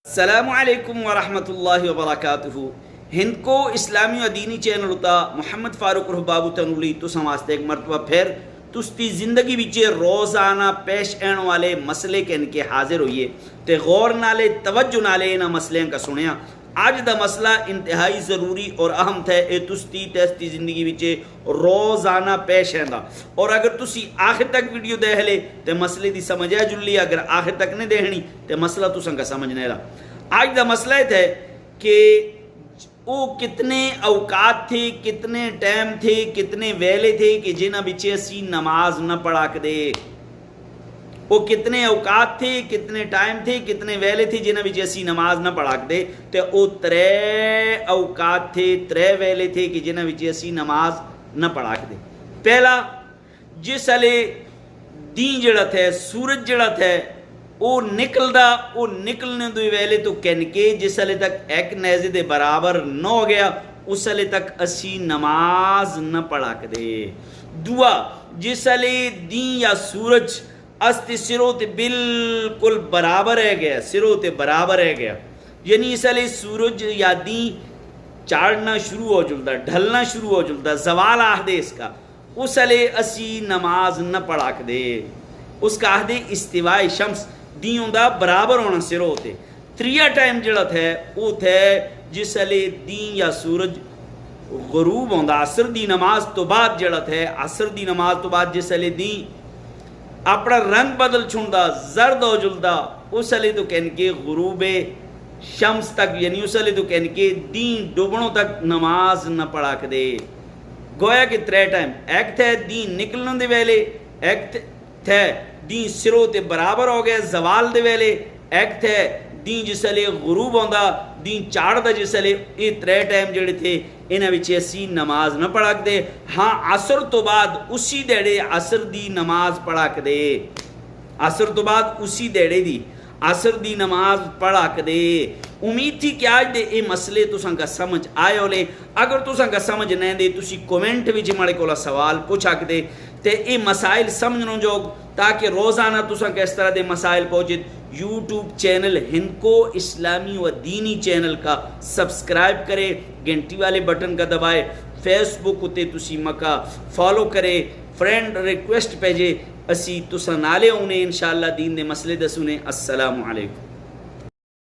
अस्सलामुअलैकुम वरहमतुल्लाहि वबरकातुहू। हिंदको इस्लामी व दीनी चैनल उता मुहम्मद फारूक बाबू तनुली तो वास्ते एक मरतबा फिर तुस्ती जिंदगी विच रोज़ाना पेश आने वाले मसले के इनके हाजिर होइए ते गौर नाले तवज्जो नाले इन्हां मसलियां का सुनिया। अज दा मसला इंतहाई ज़रूरी और अहम थे। ये तुस्ती तस्ती जिंदगी विच रोज़ाना पेश आंदा और अगर तुसी आखिर तक वीडियो देख ले तो मसले की समझ आ जुली, अगर आखिर तक नहीं देखनी तो मसला तुसां का समझ नहीं रहा। आज दा मसला ये थे कि वो कितने अवकात थे, कितने टाइम थे, कितने वेले थे कि जिन्हां विच असीं नमाज न पढ़ा कदे। वो कितने अवकात थे, कितने टाइम थे, कितने वेले थे जिन्हां विच असीं नमाज न पढ़ा कदे। तो वो त्रै अवकात थे, त्रै वेले थे कि जिन्हां विच असीं नमाज न पढ़ा कदे। पहला जिस हले दी जिहड़ा थे, सूरज जिहड़ा थे वो निकलदा, वो निकलने दे वेले तो कनके जिस हले तक एक नेज़े दे बराबर न हो गया उस हले तक असी नमाज न पढ़ा कदे। दुआ जिस हले दी या सूरज अस्ते सिरों ते बिल्कुल बराबर है गया, सिरों ते बराबर है गया, यानी इस हले सूरज या दी चाड़ना शुरू हो जुलदा, ढलना शुरू हो जुलदा, जवाल आखदे इसका, उस हले असी नमाज न पढ़ा कदे। उसका आखदे इस्तिवाए शम्स दी होंदा बराबर होना सिरों ते। त्रिया टाइम जिहड़ा थे वो थे जिस हले दी या सूरज गरूब होंदा, असर दी नमाज तो बाद जिहड़ा थे, असर दी नमाज तो बाद जिस हले दी अपना रंग बदल छुंदा, जर्द हो जुलदा, उस हले तो कह गुरूबे शम्स तक, यानी उस हले तो कह दी डुबणों तक नमाज न पढ़ा कदे। गोया कि त्रै टाइम, एक थे दी निकलने दे वेले, एक थे दी सिरों ते बराबर हो गए जवाल दे वेले, एक थे दी जिसले गुरूब होंदा, दी चाड़दा जिसले। ये त्रै टाइम जिहड़े थे इन्हां विच असीं नमाज न पढ़ा कदे। हाँ, असर तो बाद उसी देड़े असर दी नमाज पढ़ा कदे, असर तो बाद उसी देड़े दी असर दी नमाज पढ़ा कदे। उम्मीद थी कि आज दे ये मसले तुसां का समझ आए होले। अगर तुसां का समझ नहीं दे तुसी कमेंट विच माड़े कोला सवाल पूछा कदे ते ये मसाइल समझने जोग, ताकि रोज़ाना तुसां के इस तरह के मसाइल पहुँचे। यूट्यूब चैनल हिंदको इस्लामी व दीनी चैनल का सब्सक्राइब करे, घंटी वाले बटन का दबाए, फेसबुक उत्ते तुसी मका फॉलो करे, फ्रेंड रिक्वेस्ट भेजे, असी तुसां नाले उन्हें इंशाअल्लाह दीन दे मसले दसूने। अस्सलामु अलैकुम।